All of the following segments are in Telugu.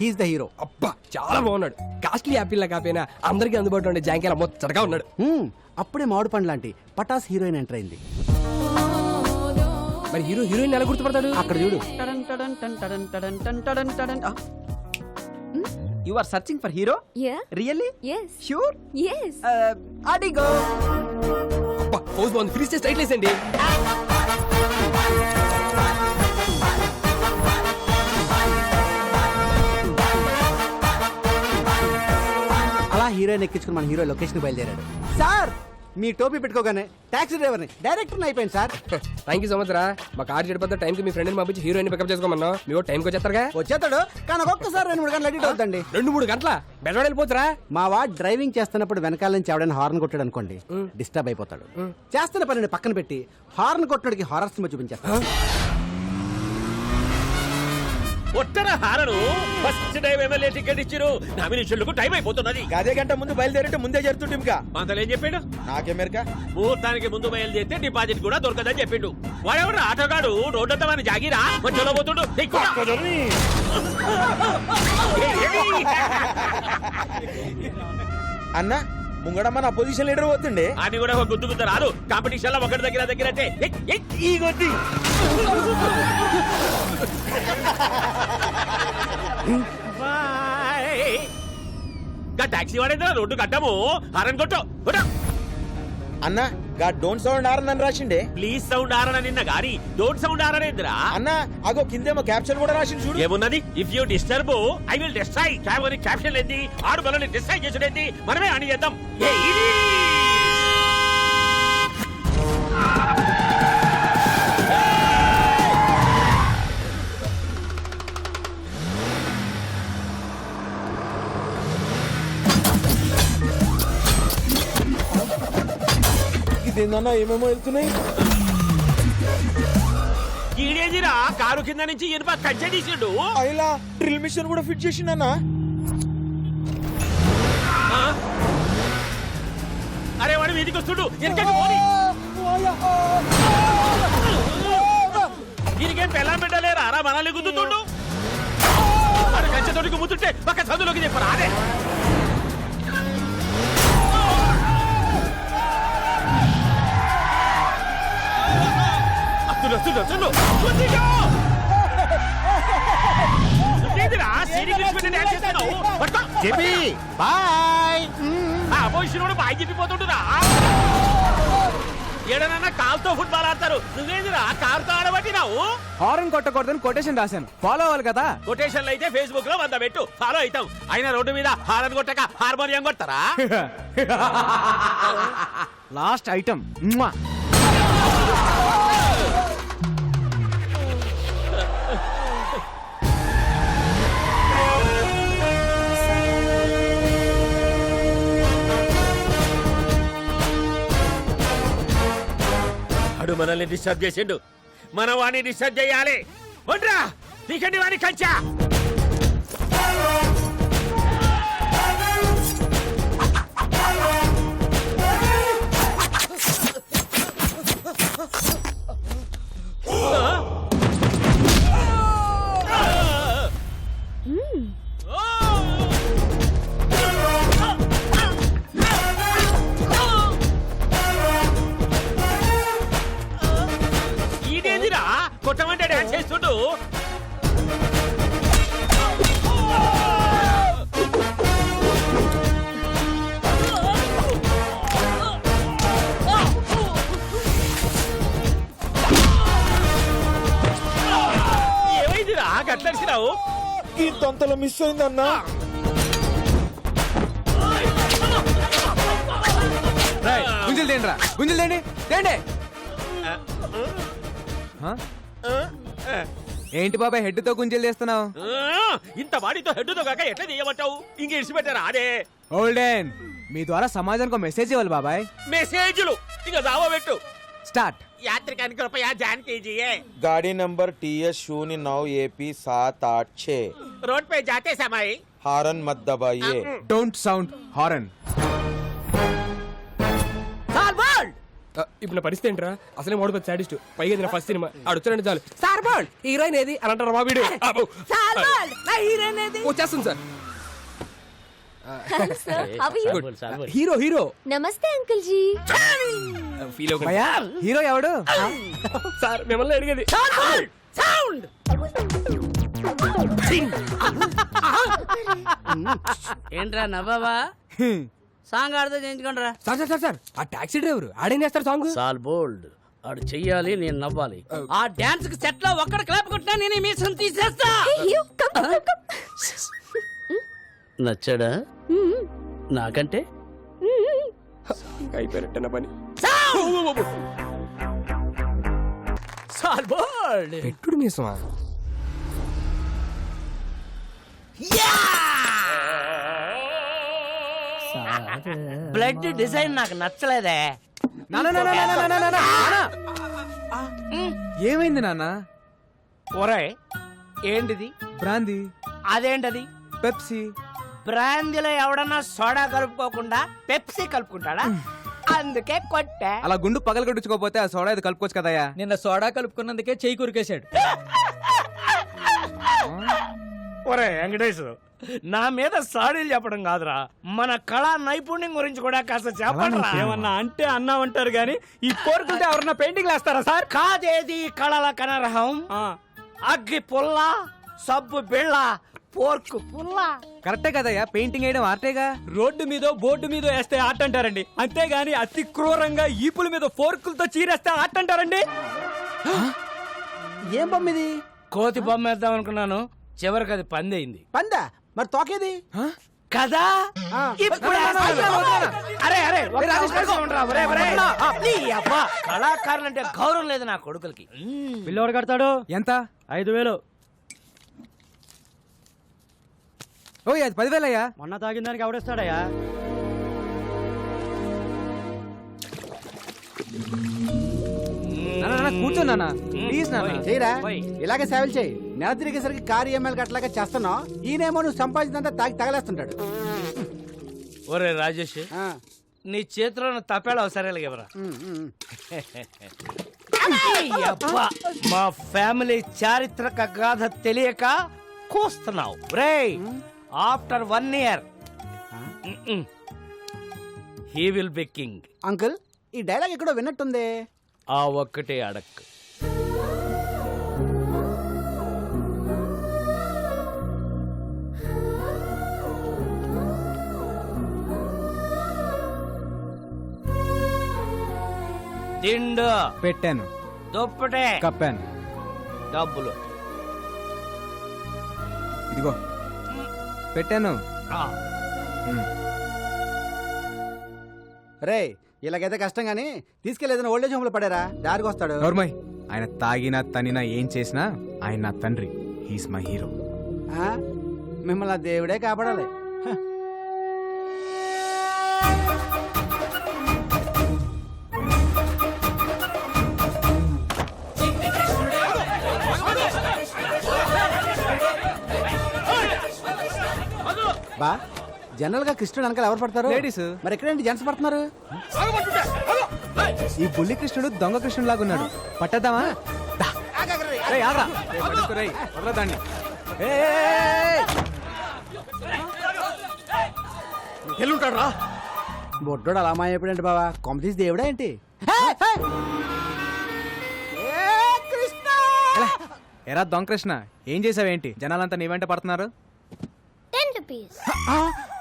He's the hero. అబ్బా చాలా బాగున్నాడు. కాస్ట్లీ యాపిల్ లా కాపోయినా అందరికీ అందుబాటులో ఉండే జాంకాయల మొత్తగా ఉన్నాడు. అప్పుడే మామిడి పండు లాంటి పటాస్ హీరోయిన్ ఎంటర్ అయింది. మరి హీరోయిన్ ఎలా గుర్తుపడతాడు? అక్కడ చూడు. You are searching for hero? Yeah. Really? Yes. Sure? Yes. Adigo. అబ్బా పోజ్ బాగుంది. ఫ్రీజ్ చేసి టైట్ లేసండి. అలా హీరోయిన్ ఎక్కించుకుని మన హీరో లొకేషన్ బయలుదేరాడు. సార్ మీ టోపీ పెట్టుకోగానే టాక్సీ డ్రైవర్ని డైరెక్టర్ అయిపోయింది sir. Thank you so much రా. మా కార్ చెడిపోతే టైంకి మీ ఫ్రెండ్ని పంపించి హీరోయిన్ పికప్ చేసుకోమన్నా. మీ టైంకి వచ్చేస్తారుగా. వచ్చేస్తాడు కానీ ఒక్కొక్కసారి 2-3 గంటలు అడిట్ అవుతుందండి. 2-3 గంటల బెజవాడ వెళ్ళిపోతురా. మా వాడు డ్రైవింగ్ చేస్తున్నప్పుడు వెనకాల నుంచి ఎవడైనా హార్న్ కొట్టాడు అనుకోండి, డిస్టర్బ్ అయిపోతాడు. చేస్తున్న పనిని పక్కన పెట్టి హార్న్ కొట్టడానికి హారర్ సినిమా చూపించేస్తాడు. ఒట్టర horn first time MLA ticket ఇచ్చిరు. నామినేషన్లకు టైం అయిపోతున్నది. అదే గంట ముందు బయలుదేరింటే ముందే జరుగుతుంది. ఇంకా మంతలు ఏం చెప్పాడు? నాకెమెరికా ముహూర్తానికి ముందు బయలుదేరితే డిపాజిట్ కూడా దొరకదని చెప్పిండు. వాడెవడు ఆటోగాడు రోడ్డంతా మన జాగిరా మధ్యలో పోతుండు. అన్న ముంగడ మన అపోజిషన్ లీడర్ పోతుండే. అని కూడా ఒక గుద్దుకుంటా రాదు. కాంపిటీషన్ లో ఒకటి దగ్గర అంటే ఈ కొద్ది టాక్సీ వాడేంద్రా రోడ్డు కట్టాము. హారన్ కొట్టు. అన్న గా డోంట్ సౌండ్ ఆరని రాసిండే. ప్లీజ్ సౌండ్ ఆరన నిన్న గాని డోంట్ సౌండ్ ఆరనేంద్రా. అన్న అగో కిందేమో క్యాప్షన్ కూడా రాసిండు చూడు. ఏమున్నది? If you disturb I will destroy. Caption ఏంది? ఆడు బలని డిస్ట్రాయ్ చేసుడేంది? మనమే అని చేద్దాం. ఇదేందన్నా ఏమేమో వెళ్తున్నాయి. ఈడేదిరా కారు కింద నుంచి ఇనుప కజ్జ తీసిండు. అయిలా డ్రిల్ మిషన్ కూడా ఫిట్ చేసిండన్నా. అరే వాడు వీధికి వస్తుడు. దీనికేం పెళ్ళం పెట్టలేరా రా మనల్ని గుద్దుతుండు. వాడు కంచెతోటికి ముద్దుంటే పక్క చదువులోకి చెప్పరా. అదే బాయ్ చెప్పిపోతుంటురా. ఏడనన్నా కాల్తో ఫుట్బాల్ ఆడతారు. నువ్వేందిరా కారుతో ఆడబట్టినావు? హారన్ కొట్టకూడదని కొటేషన్ రాశాను. ఫాలో అవ్వాలి కదా. కొటేషన్లు అయితే ఫేస్బుక్ లో 100 పెట్టు, ఫాలో అవుతాం. అయినా రోడ్డు మీద హారన్ కొట్టక హార్మోనియం కొడతారా? Last item. అడు మనల్ని డిస్టర్బ్ చేసిండు. మనం వాడిని డిస్టర్బ్ చేయాలి. ఒంట్రా నీకండి వాడిని కంచా. ఇదేందిరా కొట్టమంటే డాన్స్ చేస్తుండు. ఏమైందిరా గట్లరిసినావు? ఈ తొంతలో మిస్ అయిందన్నా. గుంజలు తేండిరా, గుంజలు తేండి, తేండి. ఏంటి బాబాయ్ హెడ్ తో గుంజలు చేస్తున్నావు? ఇంత వాడితో హెడ్తో కాక ఎట్లా చేయమంటావు? ఇంక ఇడిచిపెట్టారా? అదే ఓల్డెన్ మీ ద్వారా సమాజానికి మెసేజ్ ఇవ్వాలి బాబాయ్. మెసేజ్లు ఇక జావా పెట్టు. స్టార్ట్. యాత్రికానికి రూపాయ జాన్ कीजिए. गाड़ी नंबर TS09 AP 786. रोड पे जाते समय हारन मत दबाइए. Don't sound horn. ఇప్పుడు నా పరిస్థితి ఏంట్రా? అసలే మోడల్ పెద్ద సాడిస్ట్, పైగా ఇది నా ఫస్ట్ సినిమా. ఆడు వచ్చారంటే చాలు, సార్ బాల్ హీరోయిన్ ఏది అని అంటారు మా వీడియో. వచ్చేస్తుంది సార్. హీరో హీరో నమస్తే అంకుల్ జీ. ఫీల్ అవ్వకండి భయ్యా హీరో ఎవడు? సార్, మిమ్మల్ని అడిగేది. ఏంట్రా నవ్వావా? సాంగ్ ఆడితే చేయించుకోండిరా. సార్ సార్ సార్ సార్, ఆ టాక్సీ డ్రైవర్ ఆడేం చేస్తారు సాంగ్? సాల్ బోల్డ్ ఆడు చెయ్యాలి, నేను నవ్వాలి. ఆ డాన్స్ కి సెట్ లో ఒక్కడ క్లాప్ కొట్టినా నేను ఈ మీసం తీసేస్తా. నచ్చాడా? నాకంటే అయిపోయినట్టు పని. సాల్ బోల్డ్ పెట్టుడు మీసమా? బ్లడ్ డిజైన్ నాకు నచ్చలేదే. ఏమైంది నాన్న? ఒరే ఏంటిది? బ్రాందీ, అదేంటది? పెప్సీ. బ్రాందీలో ఎవడన్నా సోడా కలుపుకోకుండా పెప్సీ కలుపుకుంటాడా? అందుకే కొట్టా. అలా గుండు పగల కొట్టించుకోపోతే ఆ సోడా ఇది కలుపుకోవచ్చు కదయ్యా. నిన్న సోడా కలుపుకున్నందుకే చెయ్యి కురికేశాడు. ఒరే వెంకటేష్, నా మీద సాడీలు చెప్పడం కాదురా, మన కళా నైపుణ్యం గురించి కూడా కాస్త చెప్పండి. ఏమన్నా అంటే అన్నామంటారు గాని ఈ కోరుకుంటే ఎవరన్నా పెయింటింగ్ వేస్తారా సార్? కాదేది కళల కనరహం. అగ్గి పుల్ల, సబ్బు బిళ్ళ, పోర్కు పుల్ల. కరెక్టే కదయ్యా, పెయింటింగ్ వేయడం ఆర్టేగా. రోడ్డు మీద బోర్డు మీద వేస్తే ఆర్ట్ అంటారండి, అంతేగాని అతి క్రూరంగా ఈపుల మీద ఫోర్కులతో చీరేస్తే ఆర్ట్ అంటారండి. ఏం బొమ్మ ఇది? కోతి బొమ్మ వేద్దాం అనుకున్నాను, చివరికి అది పంది అయింది. పందా? మరి తోకేది? కదా ఇప్పుడు అరే అరే ఒక్క అవకాశం ఉండరా? ఒరే, ఒరే. నీ అబ్బా, కళాకారులంటే గౌరవం లేదు నా కొడుకులకి. పిల్లోడు కడతాడు. ఎంత? 5,000. ఓ అది 10,000 అయ్యా. మొన్న తాగిన దానికి ఎవడేస్తాడయ్యా? కూర్చో నాన్న, ప్లీజ్ నాన్న. చేయరా, ఇలాగే సేవలు చేయి. నెల తిరిగేసరికి కారు ఈఎంఐలు కట్టలాగా చేస్తున్నావు. ఈయనేమో నువ్వు సంపాదించినంతా తాగి తగలేస్తుంటాడు. ఒరే రాజేష్, ఆ, నీ చేతిలో తప్పేళ సరే ఎవరా? అబ్బా, మా ఫ్యామిలీ చారిత్రక గాథ తెలియక కూస్తున్నావు రే. After 1 year he will be king. Uncle, ఈ డైలాగ్ ఎక్కడో విన్నట్టుంది. ఆ ఒక్కటే అడక్. తిండు పెట్టాను, దుప్పటే కప్పాను, డబ్బులు ఇదిగో పెట్టాను. ఆ. రే, ఇలాగైతే కష్టం గానీ తీసుకెళ్లేదని ఓల్డేజ్ హోమ్ లో పడారా, దారికి వస్తాడు. నోర్మయ్, ఆయన తాగినా తనినా ఏం చేసినా ఆయన నా తండ్రి. He's my hero. ఆ, మిమ్మల్ని ఆ దేవుడే కాపాడాలి. హ. బా, జనరల్ గా కృష్ణుడు వెనకాల ఎవరు పడతారు? Ladies. మరి ఎక్కడేంటి జెంట్స్ పడుతున్నారు? ఈ బుల్లి కృష్ణుడు దొంగ కృష్ణుడు లాగున్నాడు. పట్టద్దామా? రేయ్, ఆగ్రా. రేయ్, పట్టుకో రేయ్, వదలరా దాన్ని. ఎల్లుంటాడు రా. బొడ్డోడు అలా మాయపడండి బావా, కొమ్మ తీసి దేవుడా ఏంటి? ఎరా దొంగ కృష్ణ, ఏం చేసావేంటి? జనాలంతా నీ వెంట పడుతున్నారు. 10 rupees.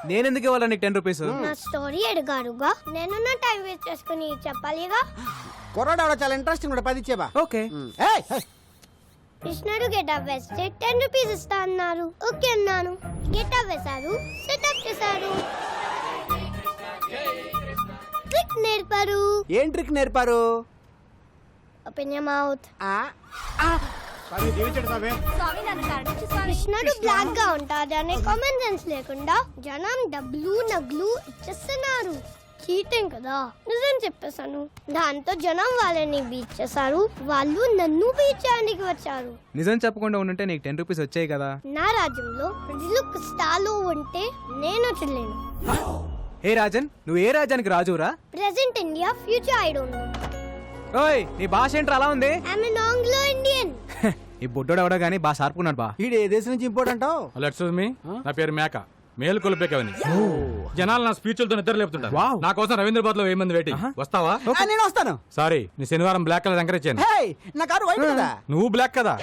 నేనెందుకు ఇవ్వాలా నీకు 10 రూపీస్? నా స్టోరీ అడిగారుగా, నేను నా టైం వేస్ట్ చేసుకుని చెప్పాలిగా. కుర్రాడు ఆవిడ చాలా ఇంట్రెస్టింగ్ కూడా 10 ఇచ్చేబా. ఓకే. కృష్ణుడు గెటప్ వేస్తే 10 rupees ఇస్తా అన్నారు. ఓకే అన్నాను. గెటప్ వేశారు, సెటప్ చేశారు, ట్రిక్ నేర్పారు. ఏం ట్రిక్ నేర్పారు? Open your mouth. దీవించండి. కృష్ణుడు బ్లాక్ గా ఉంటాడనే కామన్ సెన్స్ లేకుండా జనం డబ్బులు నగ్లు ఇచ్చేస్తున్నారు. చీటింగ్ కదా. నిజం చెప్పేశాను. దాంతో జనం వాళ్ళని బీచ్ చేశారు, వాళ్ళు నన్ను బీచ్ చేయడానికి వచ్చారు. నిజం చెప్పకుండా ఉండుంటే నీకు 10 రూపీస్ వచ్చాయి కదా. నా రాజ్యంలో ప్రజలు కష్టాలు ఉంటే నేను చెల్లేను. హే రాజన్, నువ్వు ఏ రాజ్యానికి రాజురా? Present India, future I don't know. ఓయ్ నీ భాష ఏంట్రా అలా ఉంది ఐఎమ్ ఎన్ ఆంగ్లో ఇండియన్. ఈ బుడ్డోడు ఎవడో గానీ బాగా షార్పున్నాడు బా. ఈడు ఏ దేశం నుంచి ఇంపోర్ట్ అంటావు? ఎక్స్క్యూజ్ మీ, నా పేరు మేక, మేలు కొలిపేకవని. జనాలు నా స్పీచ్లతో నిద్ర లేపుతుంటారు. Wow. నా కోసం రవీంద్రబాద్ లో 1000 మంది వెయిటింగ్. వస్తావా? నేను వస్తాను. సారీ, నీ శనివారం బ్లాక్ కలర్ ఎంకరేజ్ చేయను. హే, నా కారు వైట్ కదా. నువ్వు బ్లాక్ కదా.